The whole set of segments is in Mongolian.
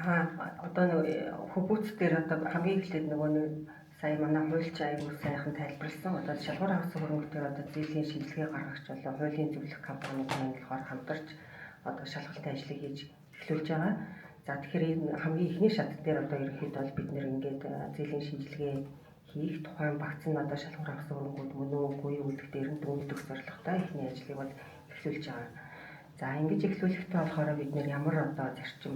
Одоо нэг хөгүүц дээр одоо хамгийн эхлээд нөгөө нэг сая манай хуульч аягүй сайхан тайлбарлсан. Одоо шалгуур авсан хөрөнгө дээр одоо зээлийн шинжилгээ гаргагч болон хуулийн зөвлөх компаниуд маань болохоор хамтарч одоо шалгалтын ажлыг хийж эхлүүлж байгаа. За тэгэхээр энэ хамгийн ихний шат дээр одоо ерөнхийдөө бол бид нэр ингээд зээлийн шинжилгээ хийх тухайн багц нь одоо шалгуур авсан хөрөнгүүд мөн үгүй юу гэдэг дээр нь дүгнэлтэх зорилготой ихний ажлыг бол эхлүүлж байгаа. За ингэж эхлүүлэхдээ болохоор бид нэр ямар одоо зарчим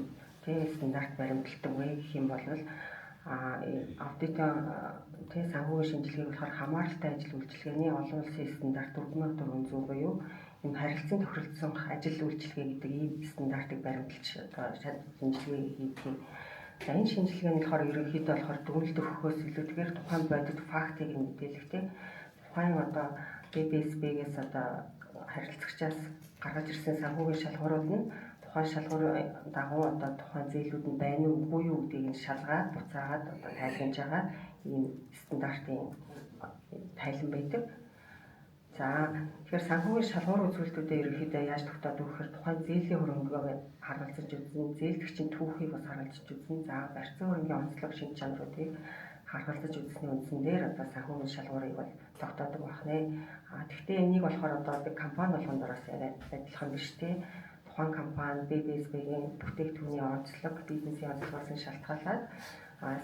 стандарт баримталдаг вэ гэх юм бол аудитын санхүүгийн шинжилгээг болохоор хамааралтай ажил үйлчилгээний олон улсын стандарт 4400 буюу энэ харилцан тохиролцсон ажил үйлчилгээ гэдэг ийм стандартыг баримталж одоо шинжилгээ хийдэг. За энэ шинжилгээ нь болохоор ерөнхийдөө болохоор дүгнэлт өгөхөөс илүүтэйгээр тухайн бодит фактыг мэдээлэхтэй тухайн одоо BBSB-гээс одоо харилцагчаас гаргаж ирсэн санхүүгийн шалгуурууд нь тухайн шалгуурын дагуу одоо тухайн зээлүүд нь байна уу үгүй юу гэдгийг шалгаад буцаагаад одоо тайлбарж байгаа ийм стандартын тайлан байдаг. За тэгэхээр санхүүгийн шалгуур үзүүлэлтүүдэд ерөнхийдөө яаж тогтоод өгөхөөр тухайн зээлийн хөрөнгөг харуулж үзэн, зээлдэгчийн түүхийг бас харуулж үзэн, за барьсан хөрөнгөний онцлог шин чанаруудыг харгалзаж үзсний үндсэн дээр одоо санхүүгийн шалгуурыг бол тогтоодог байна. Гэхдээ энийг болохоор одоо компани болгондороос адилхан биш те. Тухайн компани BBSB-ийн бүтээгдэхүүний онцлог, бизнесийн онцлогоос нь шалтгаалаад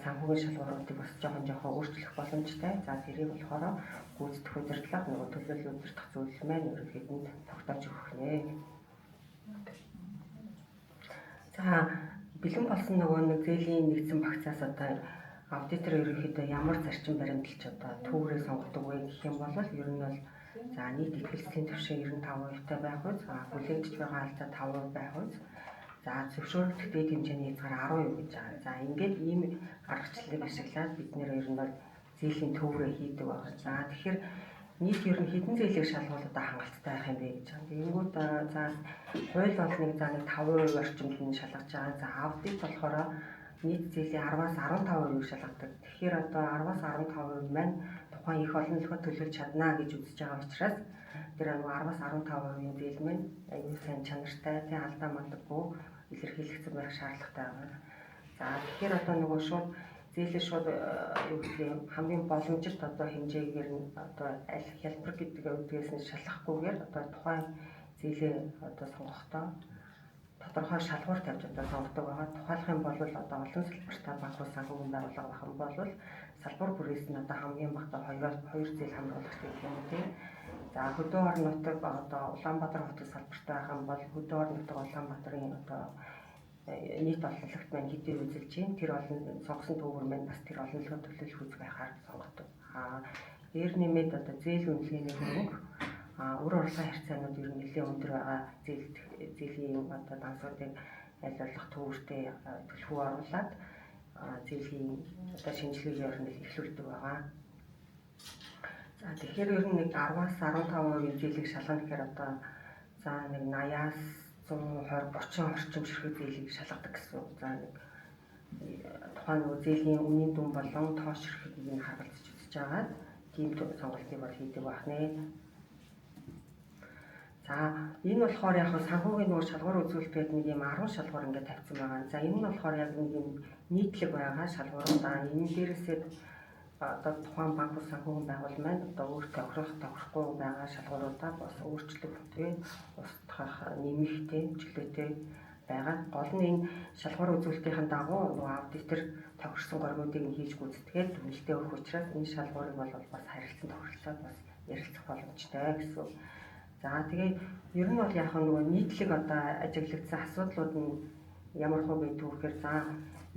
санхүүгийн шалгууруудыг бас жоохон өөрчлөх боломжтой. За тэрийг болохоор гүйцэтгэх удирдлага нөгөө төлөөлөл удирдах зөвлөл маань ерөнхийдөө тогтоож өгөх нэ. За бэлэн болсон нөгөө нэг зээлийн нэгдсэн багцаас одоо аудитор ерөнхийдөө ямар зарчим баримталж одоо түүрээ сонгодог вэ гэх юм бол ер нь бол за нийт ихтгэлийн түвшин 95% байх үз, хүлээгдэж байгаа алдаа 5% байх үз. За зөвшөөрөлт дээд хэмжээний хязгаар 10% гэж байгаа. За ингээд ийм аргачлалыг ашиглаад бид нэр ер нь бол зээлийн төврөө хийдэг байна. За тэгэхээр нийт ер нь хэдэн зээлийг шалгуулаад хангалттай байх юм бэ гэж байна. Тэгэнгүүт за хууль болныг за нэг 5% орчимд нь шалгаж байгаа. За аудит болохоор нийт зээлийн 10-аас 15% шалгадаг. Тэгэхээр одоо 10-аас 15% маань тухайн их олон нөлгөө төлөвлөж чадна гэж үзэж байгаа учраас тэр 10-аас 15% зээл маань аюул сайн чанартай, тэ алдаа мандаггүй илэрхийлэгдсэн байх шаардлагатай байна. За тэгэхээр одоо нөгөө шууд зээлээ шууд юу гэх юм хамгийн боломжит одоо хэмжээгээр нь одоо аль хялбар гэдэг үдгээс нь шалгахгүйгээр одоо тухайн зээлээ одоо сонгохдоо тодорхой шалгуур тавьж одоо сонгодог байгаа. Тухайлах юм бол одоо олон салбартай банкуд санхүүгийн байгууллага байх юм бол салбар бүрээс нь одоо хамгийн багадаа 2 зээл хамруулах гэх юм тийм. За хөдөө орон нутаг одоо Улаанбаатар хотын салбартай байх юм бол хөдөө орон нутаг Улаанбаатарын одоо нийт олонлогт маань хэдийн үзэлж чинь тэр олон сонгосон төвөр маань бас тэр олонлогын төлөвлөх үз байхаар сонгодог. Дээр нэмээд одоо зээл үнэлгээний хөрөнгө үр орлогын харьцаанууд ер нь нэлээд өндөр байгаа зээлийн одоо дансуудыг аль болох төвөртэй төлхөө оруулаад зээлийн одоо шинжилгээний орнд эхлүүлдэг байгаа. За тэгэхээр ер нь нэг 10-аас 15% зээлийг шалгана гэхээр одоо за нэг 80-аас 120-30 орчим ширхэг зээлийг шалгадаг гэсэн. За нэг тухайн нөгөө зээлийн үнийн дүн болон тоо ширхгийг нь харгалзаж үзэж байгаа. Тийм сонголтыг бол хийдэг байх нэ. За энэ болохоор яг санхүүгийн нөгөө шалгуур үзүүлэлтүүд нэг юм 10 шалгуур ингээд тавьсан байгаа. За энэ нь болохоор яг нэг юм нийтлэг байгаа шалгууруудаа энэ дээрээсээ одоо тухайн банк санхүүгийн байгууллага маань одоо өөртөө тохирохгүй байгаа шалгууруудаа бас өөрчлөлт тэгээд устгах нэмэхтэй чөлөөтэй байгаа. Гол нь энэ шалгуур үзүүлэлтийн дагуу нөгөө аудитор тохирсон гормуудыг нь хийж гүйцэтгээд дүгнэлтээ өгөх учраас энэ шалгуурыг бол бас харилцан тохирлоод бас ярилцах боломжтой гэсэн. За тэгээд ер нь бол яг нөгөө нийтлэг одоо ажиглагдсан асуудлууд нь ямар хөө байдг вэ гэхээр за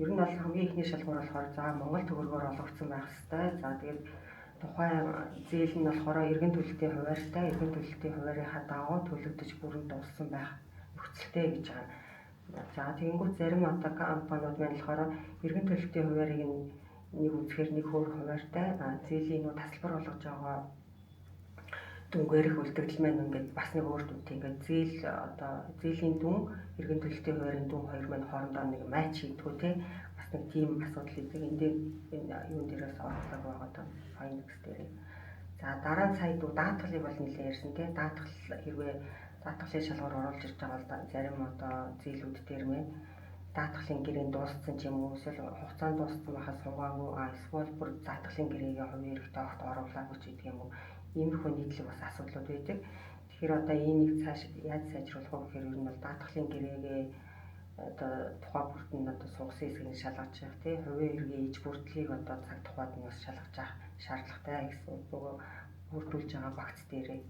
ер нь бол хамгийн ихний шалгуур болохоор за Монгол төгрөгөөр олгогдсон байх ёстой. За тэгээд тухайн зээл нь болохоор эргэн төлөлтийн хуваарьтай, эргэн төлөлтийн хуваарийнхаа дагуу төлөгдөж бүрэн дууссан байх нөхцөлтэй гэж байгаа. За тэгэнгүүт зарим одоо компаниуд маань болохоор эргэн төлөлтийн хуваарийг нэг үзэхээр нэг өөр хуваарьтай, зээлийн нөө тасалбар болгож байгаа дүнгээрх үлдэгдэл маань ингээд бас нэг өөр дүнтэй ингээд зээл одоо зээлийн дүн эргэн төлөлтийн хуваарийн дүн хоёр маань хоорондоо нэг матч хийдгүү те бас нэг тийм асуудал үүдэг. Энд юун дээрээс оруулаад байгаа даа Finex дээр. За дараа нь сая даатгалыг бол нэлээд ярьсан те даатгал хэрвээ даатгалын шалгуур оруулж ирж байгаа бол зарим одоо зээлүүд дээр маань даатгалын гэрээнд дууссан ч юм уу эсвэл хугацаанд дууссан байхад суугаагүй эсвэл бүр даатгалын гэрээгээ хувийн эрхтэй огт оруулаагүй ч гэдэг юм уу иймэрхүү нийтлэг бас асуудлууд байдаг. Тэгэхээр одоо энийг цааш яаж сайжруулах вэ гэхээр ер нь бол даатгалын гэрээгээ одоо тухай бүрт нь одоо сугсан хэсгийг шалгаж явах тий хувийн эргийн иж бүрдлийг одоо цаг тухайд нь бас шалгаж авах шаардлагатай гэсэн нөгөө бүрдүүлж байгаа багц дээрээ.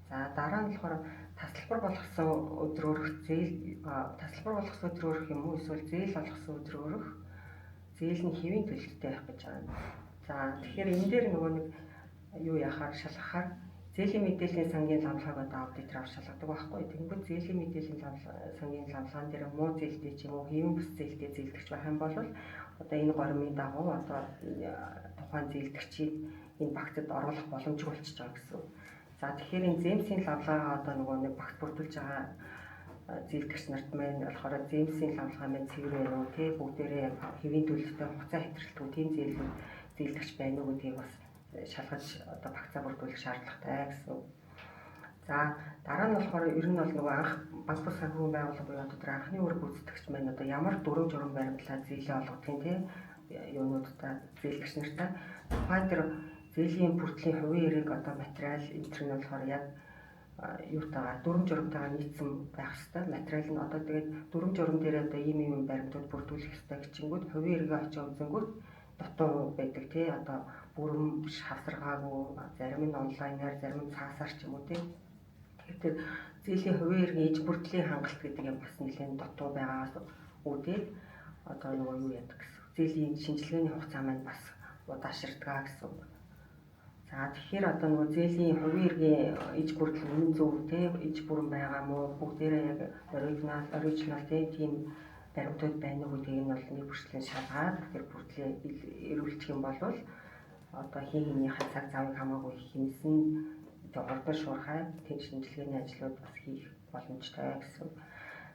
За дараа нь болохоор тасалбар болгосон өдөр өрөх тасалбар болгосон өдөр өрөх юм уу эсвэл зээл олгосон өдөр өрөх зээл нь хэвийн төлөлттэй байх гэж байгаа. За тэгэхээр энэ дээр нөгөө нэг юу яхаар шалгахаар зээлийн мэдээллийн сангийн лавлгааг одоо аудитор авч шалгадаг байхгүй. Тэгэнгүүт зээлийн мэдээллийн сангийн лавлгаан дээр муу зээлтэй ч юм уу хэвийн бус зээлтэй зээлдэгч байх юм бол одоо энэ горимын дагуу одоо тухайн зээлдэгчийг энэ багцад оруулах боломжгүй болчихж байгаа гэсэн. За тэгэхээр энэ зэмсийн лавлгаагаа одоо нөгөө нэг багц бүрдүүлж байгаа зээлдэгч нарт маань болохоор зэмсийн лавлгаа маань цэвэр байна уу тий бүгдээрээ хэвийн төлөлтөй хугацаа хэтрэлтгүй тийм зээлдэгч байна уу гэдгийг бас шалгаж одоо багцаа бүрдүүлэх шаардлагатай гэсэн. За дараа нь болохоор ер нь бол нөгөө анх банк бус санхүүгийн байгууллага буюу одоо анхны үүрэг гүйцэтгэгч маань одоо ямар дүрм журам баримтлаад зээлээ олгодгийг тий юунуудтай зээлдэгч нартай тухайн тэр зээлийн бүртгэлийн хувийн эрийг одоо материал энэ төр нь болохоор яг юутайгаа дүрм журамтайгаа нийцсэн байх хэрэгтэй. Материал нь одоо тэгээд дүрм журам дээр одоо ийм баримтууд бүрдүүлэх хэрэгтэй гэчингүүд хувийн эргээ очиж үзэнгүүт дутуу байдаг тий одоо бүрэн шавсаргаагүй зарим нь онлайнаар зарим нь цаасаар ч юм уу тий. Тэгэхээр зээлийн хувийн эргийн иж бүрдлийн хангалт гэдэг юм бас нэлээд дутуу байгаагаас үүдээд одоо нөгөө юу яадаг гэсэн. Зээлийн шинжилгээний хугацаа маань бас удаашрдаг гэсэн. За тэгэхээр одоо нөгөө зээлийн хувийн эргийн иж бүрдэл үнэн зөв тий иж бүрэн байгаа мó бүгдээрээ яг оригинал тийм баримтууд байна уу гэдгийг нь бол нэг бүрчлэн шалгаад тэр бүрдлээ эрүүлчих юм бол одоо хийхний цаг завыг хамаагүй хэмсэн ордон шуурхай тийм шинжилгээний ажлууд бас хийх боломжтой гэсэн.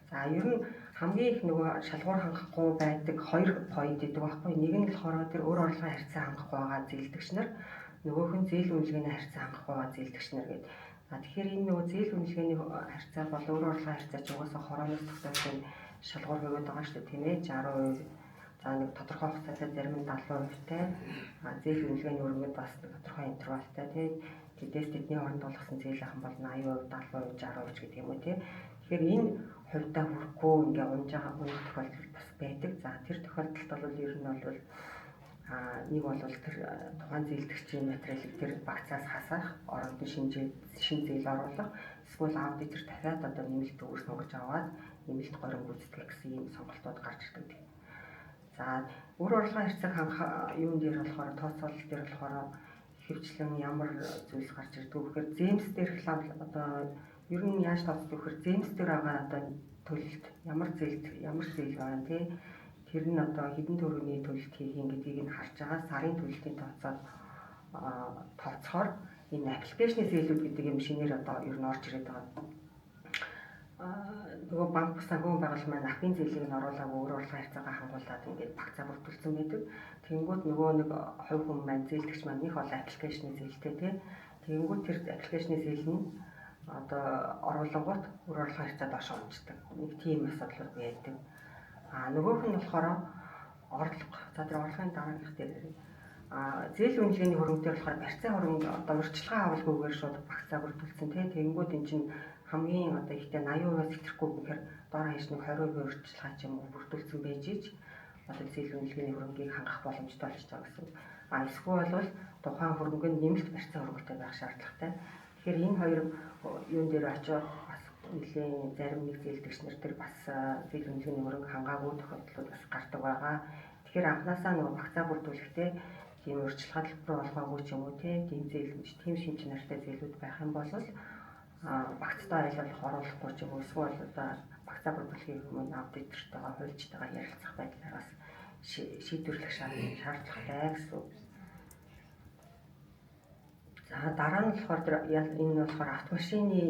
За ер нь хамгийн их нөгөө шалгуур хангахгүй байдаг хоёр point гэдэг байхгүй. Нэг нь болохоор тэр өөр орлогын харьцаа хангахгүй байгаа зээлдэгч нар, нөгөөх нь зээл үнэлгээний харьцаа хангахгүй байгаа зээлдэгч нар гэдэг. Тэгэхээр энэ нөгөө зээл үнэлгээний харьцаа бол өөр орлогын харьцаа ч угаасаа хорооноос тогтоосон шалгуур өгöd байгаа шүү дээ тийм ээ 60%. За нэг тодорхой хугацаатай зарим нь 70%-тай. Зээл үнэлгээний өргөд бас тодорхой интервалтай тийм тэдээс тэдний хооронд болгосон зээл ахын бол 80%, 70%, 60% гэдэг юм уу тийм. Тэгэхээр энэ хувьдаа хүрэхгүй ингээ унж байгаа тохиолдол бас байдаг. За тэр тохиолдолд бол ер нь бол нэг бол тэр тухайн зээлдэгчийн материалыг тэр багцаас хасах, оройд нь шинэ зээл оруулах, эсвэл аудитор дахиад одоо нэмэлт төгөөр сонгож аваад нэмэлт горим гүйцэтгэх гэсэн ийм сонголтууд гарч ирдэг. За өөр орлогын харьцааг хангах юун дээр болохоор тооцоолол дээр болохоор ихэвчлэн ямар зүйлс гарч ирдэг вэ гэхээр зэмс дээр одоо ер нь яаж тооцдог вэ гэхээр зэмс дээр байгаа одоо төлөлт ямар зээл байна тий тэр нь одоо хэдэн төгрөгийн төлөлт хийх юм гэдгийг нь харж байгаа сарын төлөлтийн тооцохоор энэ аппликейшны зээлүүд гэдэг юм шинээр одоо ер нь орж ирээд байгаа. Нөгөө банк санхүүгийн байгууллага маань ахын зээлийг нь оруулаагүй өөр орлогын харьцаагаа хангуулад ингээд багцаа бүрдүүлсэн байдаг. Тэгэнгүүт нөгөө нэг хувь хүн маань зээлдэгч маань их бол аппликейшны зээлтэй тий. Тэгэнгүүт тэр аппликейшны зээл нь одоо оруулангууд өөр орлогын харьцаа доош унждаг. Нэг тийм асуудлууд байдаг. Нөгөөх нь болохоор орлого. За тэр орлогын дараагийнх дээр зээл үнэлгээний хөрөнгөтэй болохоор барьцаа хөрөнгө одоо урьдчилан авалгүйгээр шууд багцаа бүрдүүлсэн тий. Тэгэнгүүт эн чинь хамгийн одоо ихтэй 80%-аас ихтэхгүй гэхээр доор хаяж нэг 20% урьдчилан ч юм уу бүрдүүлсэн байж ич одоо зээл үнэлгээний хөрөнгийг хангах боломжтой болж байгаа гэсэн. Эсвэл бол тухайн хөрөнгө нь нэмэлт барьцаа хөрөнгөтэй байх шаардлагатай. Тэгэхээр энэ хоёр юун дээр очиод бас нэлийн зарим нэг зээлдэгч нар тэр бас зээл үнэлгээний хөрөнгө хангаагүй тохиолдлууд бас гардаг байгаа. Тэгэхээр анхнаасаа нөгөө багцаа бүрдүүлэхдээ тийм урьдчилан төлбөр олгоогүй ч юм уу тийм шинж чанартай зээлүүд байх юм бол багцтай айлуулах оруулахгүй ч юм уу эсвэл одоо багцаа бүрдүүлэхийг өмнө аудитортойгоо хуульчтайгаа ярилцах байдлаар бас шийдвэрлэх шаардлагатай гэсэн. За дараа нь болохоор энэ нь болохоор автомашины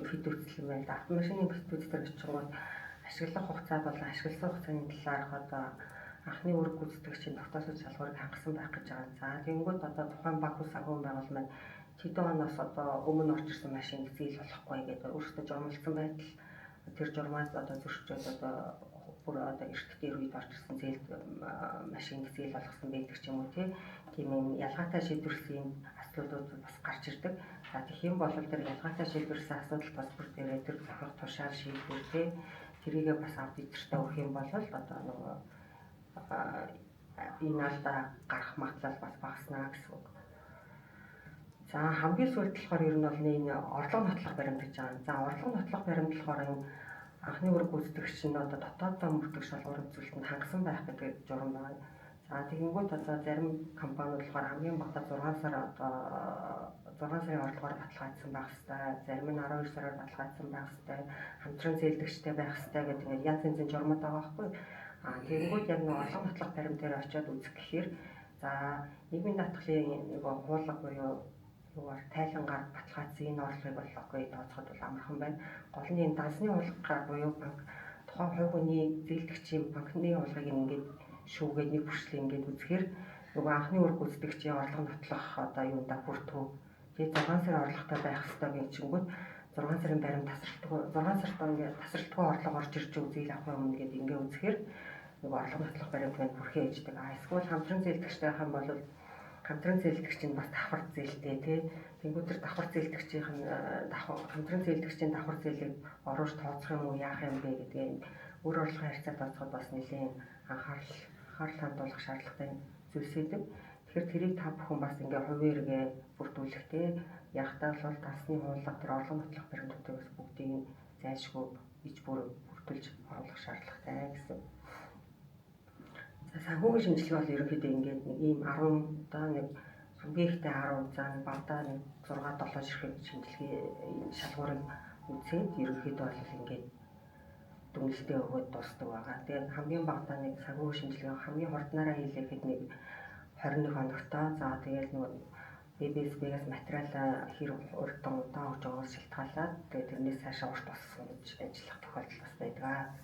хэд үүсэл юм байна. Автомашины хэд үүсэл очингууд ашиглах хугацаа болон ашигласан хугацааны талаарх одоо анхны үүрэг гүйцэтгэгчийн тогтоосон шалгуурыг хангасан байх гэж байгаа. За тэгэнгүүт одоо тухайн банк ус санхүүгийн байгууллага маань хэдэн оноос одоо өмнө орж ирсэн машин зээл болохгүй гэдэг өөрөөсөө журмалсан байтал тэр журмаас одоо зөрчөөд одоо бүр одоо эртний үед орж ирсэн зээл машин зээл болгосон байдаг ч юм уу тийм юм ялгаатай шийдвэрлэсэн асуудлууд бас гарч ирдэг. За тэгэх юм бол тэр ялгаатай шийдвэрлэсэн асуудал бас бүр тэр тохирох тушаал шийдвэр тэрийгээ бас аудитортай өгөх юм бол одоо нөгөө энэ алдаа гарах магадлал бас багаснаа гэсэн үг. За хамгийн сүүлд болохоор ер нь бол энэ орлого нотлох баримт гэж байгаа. За орлого нотлох баримт болохоор энэ анхны үүрэг гүйцэтгэгч нь одоо дотооддоо мөрдөх шалгуур үзүүлэлтэнд хангасан байх гэдэг журам байна. За тэгэнгүүт одоо зарим компаниуд болохоор хамгийн багадаа 6 сар одоо 6 сарын орлогоор баталгаажсан байх хэвээр, зарим нь 12 сараар баталгаажсан байх хэвээр, хамтран зээлдэгчтэй байх хэвээр гэдэг ингээд янз янзын журмууд байгаа байхгүй. Тэгэнгүүт яг нэг орлого нотлох баримт дээр очиод үзэх гэхээр за нийгмийн даатгалын нэг хуулга буюу юугаар тайлангаар баталгаажсан энэ орлогыг бол окей тооцоход бол амархан байна. Гол нь энэ дансны хуулгаар буюу банк тухайн хувь хүний зээлдэгчийн банкны хуулгыг ингээд шүүгээд нэг бүрчлэн ингээд үзэхээр нөгөө анхны үүрэг гүйцэтгэгчийн орлого нотлох одоо юундаа хүртүү. Тэгээд 6 сарын орлоготой байх ёстой гэж чингүүд 6 сарын баримт тасралтгүй 6 сард ингээд тасралтгүй орлого орж ирж үзэл авах юм гээд ингээд үзэхээр нөгөө орлого нотлох баримт маань бүрхээ ээждэг. Эсвэл хамтран зээлдэгчтэй байх юм бол хамтран зээлдэгч нь бас давхар зээлтэй тий. Тэнгүүд төр давхар зээлдэгчийн хамтран зээлдэгчийн давхар зээлийг оруулж тооцох юм уу яах юм бэ гэдгээ өөр орлогын харьцаа тооцоход бас нэлээд анхаарал хандуулах шаардлагатай зүйлс үүдэг. Тэгэхээр тэрийг та бүхэн бас ингээ хувийн эргээ бүрдүүлэх тий. Ягтаа бол дансны хуулга тэр орлого нотлох баримтуудыг бас бүгдийг зайлшгүй иж бүрдүүлж оруулах шаардлагатай гэсэн. За санхүүгийн шинжилгээ бол ерөнхийдөө ингээд нэг ийм 10 даа нэг хамгийн ихтэй 10 за нэг багадаа нэг 6-7 ширхэг шинжилгээ шалгуурыг үзээд ерөнхийдөө бол ингээд дүнэлтээ өгөөд дуусдаг байгаа. Тэгээд хамгийн багадаа нэг санхүүгийн шинжилгээ хамгийн хурднаараа хийлгэхэд нэг 21 хоногтой. За тэгээд нөгөө BBS-ээс материал хэр урт удаан өгж байгаагаас шалтгаалаад тэгээд тэрнээс цаашаа урт болсон гэж ажиллах тохиолдол бас байдаг.